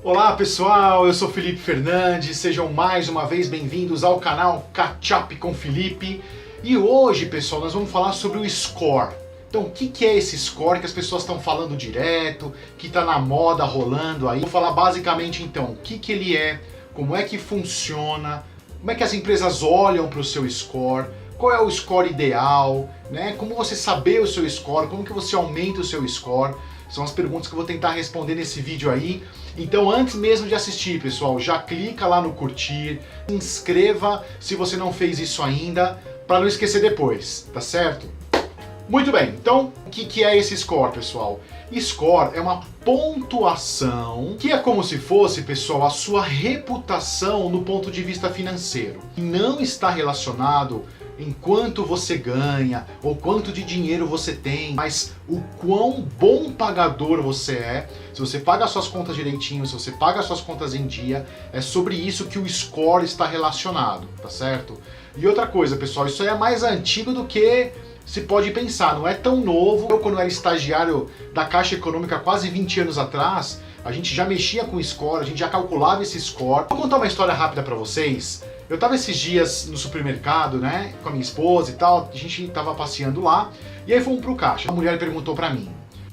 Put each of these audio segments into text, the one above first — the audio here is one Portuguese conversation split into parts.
Olá pessoal, eu sou Felipe Fernandes, sejam mais uma vez bem-vindos ao canal Catch Up com Felipe. E hoje, pessoal, nós vamos falar sobre o score. Então, o que é esse score que as pessoas estão falando direto, que está na moda rolando aí? Vou falar basicamente então o que ele é, como é que funciona, como é que as empresas olham para o seu score, qual é o score ideal, né? Como você saber o seu score, como que você aumenta o seu score. São as perguntas que eu vou tentar responder nesse vídeo aí. Então, antes mesmo de assistir, pessoal, já clica lá no curtir, se inscreva se você não fez isso ainda, para não esquecer depois, tá certo? Muito bem, então, o que é esse score, pessoal? Score é uma pontuação que é como se fosse, pessoal, a sua reputação no ponto de vista financeiro. Não está relacionado em quanto você ganha ou quanto de dinheiro você tem, mas o quão bom pagador você é, se você paga suas contas direitinho, se você paga suas contas em dia, é sobre isso que o score está relacionado, tá certo? E outra coisa, pessoal, isso aí é mais antigo do que se pode pensar, não é tão novo. Eu, quando era estagiário da Caixa Econômica quase 20 anos atrás, a gente já mexia com score, a gente já calculava esse score. Vou contar uma história rápida para vocês. Eu tava esses dias no supermercado, né, com a minha esposa e tal, a gente tava passeando lá, e aí fomos pro caixa. A mulher perguntou pra mim: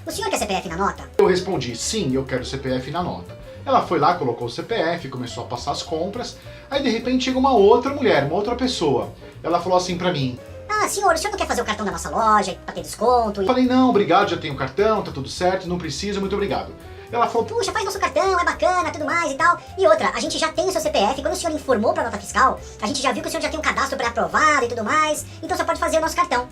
o senhor quer CPF na nota? Eu respondi: sim, eu quero CPF na nota. Ela foi lá, colocou o CPF, começou a passar as compras, aí de repente chega uma outra mulher, uma outra pessoa. Ela falou assim pra mim: ah, senhor, o senhor não quer fazer o cartão da nossa loja pra ter desconto? Eu falei: não, obrigado, já tenho cartão, tá tudo certo, não preciso, muito obrigado. Ela falou: puxa, faz nosso cartão, é bacana, tudo mais e tal. E outra, a gente já tem o seu CPF, quando o senhor informou pra nota fiscal, a gente já viu que o senhor já tem um cadastro pré-aprovado e tudo mais, então você pode fazer o nosso cartão.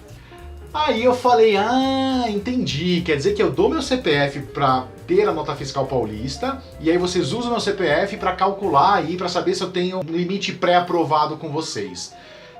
Aí eu falei: ah, entendi, quer dizer que eu dou meu CPF pra ter a nota fiscal paulista, e aí vocês usam meu CPF pra calcular aí, pra saber se eu tenho um limite pré-aprovado com vocês.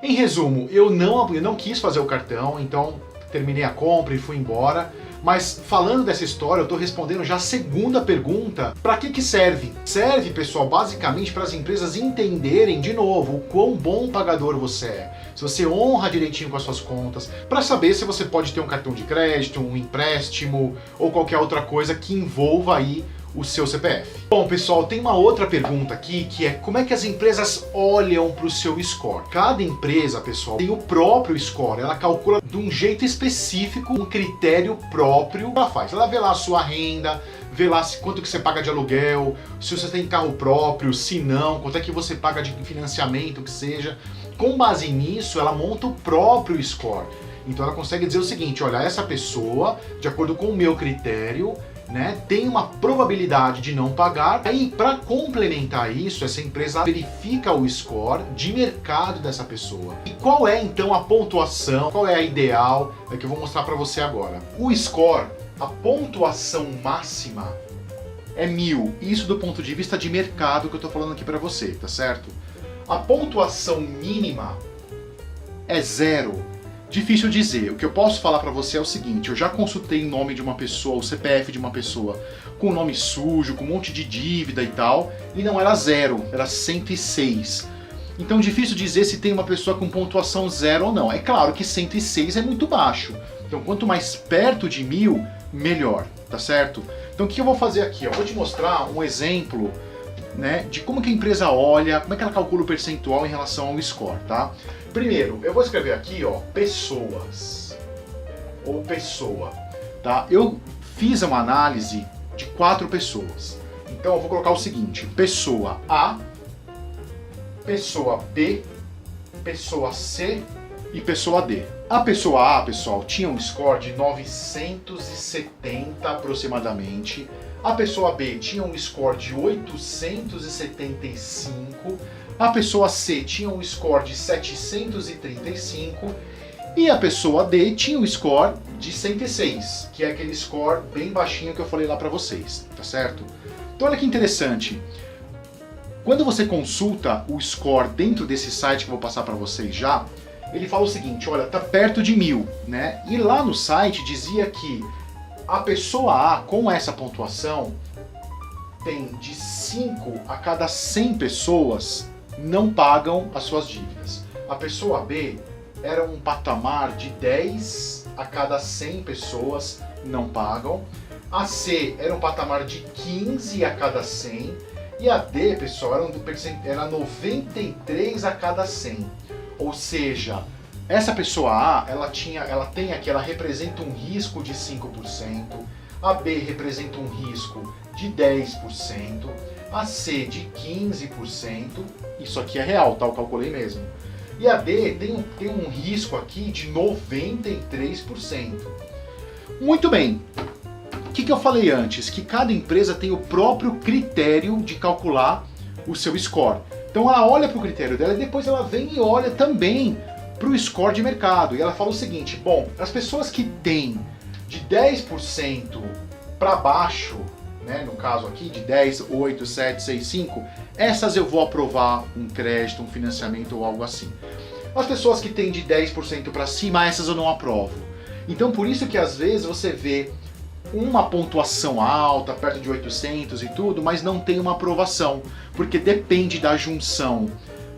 Em resumo, eu não quis fazer o cartão, então terminei a compra e fui embora. Mas falando dessa história, eu estou respondendo já a segunda pergunta. Para que serve? Serve, pessoal, basicamente para as empresas entenderem, de novo, o quão bom pagador você é. Se você honra direitinho com as suas contas, para saber se você pode ter um cartão de crédito, um empréstimo ou qualquer outra coisa que envolva aí o seu CPF. Bom, pessoal, tem uma outra pergunta aqui, que é como é que as empresas olham para o seu score? Cada empresa, pessoal, tem o próprio score. Ela calcula de um jeito específico, um critério próprio. Ela faz, ela vê lá a sua renda, vê lá quanto que você paga de aluguel, se você tem carro próprio, se não, quanto é que você paga de financiamento, que seja. Com base nisso, ela monta o próprio score. Então ela consegue dizer o seguinte: olha, essa pessoa, de acordo com o meu critério, né, tem uma probabilidade de não pagar. Aí, para complementar isso, essa empresa verifica o score de mercado dessa pessoa. E qual é então a pontuação? Qual é a ideal? É que eu vou mostrar para você agora. O score, a pontuação máxima é 1000. Isso do ponto de vista de mercado que eu estou falando aqui para você, tá certo? A pontuação mínima é 0. Difícil dizer. O que eu posso falar pra você é o seguinte: eu já consultei o nome de uma pessoa, o CPF de uma pessoa com nome sujo, com um monte de dívida e tal, e não era 0, era 106. Então difícil dizer se tem uma pessoa com pontuação 0 ou não. É claro que 106 é muito baixo. Então quanto mais perto de 1000, melhor, tá certo? Então o que eu vou fazer aqui? Eu vou te mostrar um exemplo, né, de como que a empresa olha, como é que ela calcula o percentual em relação ao score, tá? Primeiro, eu vou escrever aqui, ó, pessoas, ou pessoa, tá? Eu fiz uma análise de 4 pessoas. Então eu vou colocar o seguinte: pessoa A, pessoa B, pessoa C e pessoa D. A pessoa A, pessoal, tinha um score de 970 aproximadamente. A pessoa B tinha um score de 875, a pessoa C tinha um score de 735 e a pessoa D tinha um score de 106, que é aquele score bem baixinho que eu falei lá para vocês, tá certo? Então olha que interessante. Quando você consulta o score dentro desse site que eu vou passar para vocês já, ele fala o seguinte: olha, tá perto de 1000, né? E lá no site dizia que a pessoa A, com essa pontuação, tem de 5 a cada 100 pessoas não pagam as suas dívidas. A pessoa B era um patamar de 10 a cada 100 pessoas não pagam. A C era um patamar de 15 a cada 100. E a D, pessoal, era 93 a cada 100. Ou seja, essa pessoa A, ela representa um risco de 5%. A B representa um risco de 10%. A C de 15%. Isso aqui é real, tá? Eu calculei mesmo. E a D tem um risco aqui de 93%. Muito bem. O que eu falei antes? Que cada empresa tem o próprio critério de calcular o seu score. Então ela olha para o critério dela e depois ela vem e olha também para o score de mercado. E ela fala o seguinte, bom, as pessoas que têm de 10% para baixo, né, no caso aqui de 10, 8, 7, 6, 5, essas eu vou aprovar um crédito, um financiamento ou algo assim. As pessoas que têm de 10% para cima, essas eu não aprovo. Então por isso que às vezes você vê uma pontuação alta, perto de 800 e tudo, mas não tem uma aprovação, porque depende da junção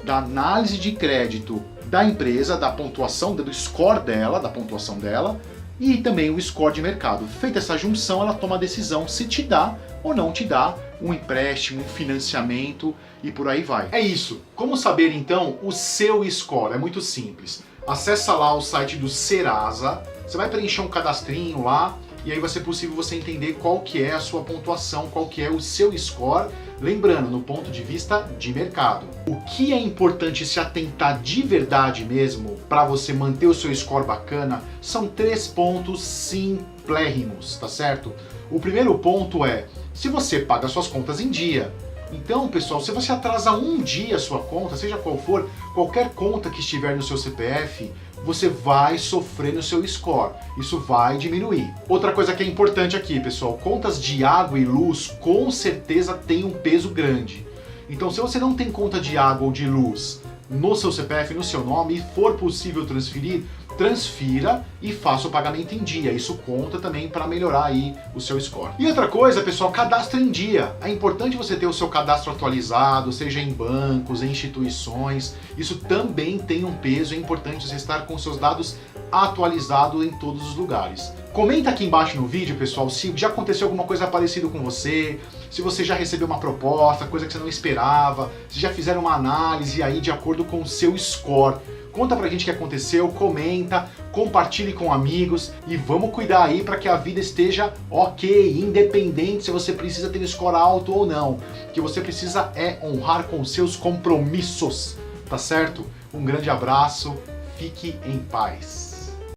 da análise de crédito da empresa, da pontuação, do score dela, da pontuação dela, e também o score de mercado. Feita essa junção, ela toma a decisão se te dá ou não te dá um empréstimo, um financiamento e por aí vai. É isso. Como saber então o seu score? É muito simples. Acessa lá o site do Serasa, você vai preencher um cadastrinho lá, e aí vai ser possível você entender qual que é a sua pontuação, qual que é o seu score, lembrando, no ponto de vista de mercado. O que é importante se atentar de verdade mesmo para você manter o seu score bacana são 3 pontos simplérrimos, tá certo? O primeiro ponto é, se você paga suas contas em dia. Então, pessoal, se você atrasa um dia a sua conta, seja qual for, qualquer conta que estiver no seu CPF, você vai sofrer no seu score. Isso vai diminuir. Outra coisa que é importante aqui, pessoal, contas de água e luz com certeza têm um peso grande. Então, se você não tem conta de água ou de luz no seu CPF, no seu nome, e for possível transferir, transfira e faça o pagamento em dia. Isso conta também para melhorar aí o seu score. E outra coisa, pessoal, cadastro em dia. É importante você ter o seu cadastro atualizado, seja em bancos, em instituições. Isso também tem um peso, é importante você estar com seus dados atualizados em todos os lugares. Comenta aqui embaixo no vídeo, pessoal, se já aconteceu alguma coisa parecida com você, se você já recebeu uma proposta, coisa que você não esperava, se já fizeram uma análise aí de acordo com o seu score. Conta pra gente o que aconteceu, comenta, compartilhe com amigos e vamos cuidar aí para que a vida esteja ok, independente se você precisa ter score alto ou não. O que você precisa é honrar com seus compromissos, tá certo? Um grande abraço, fique em paz.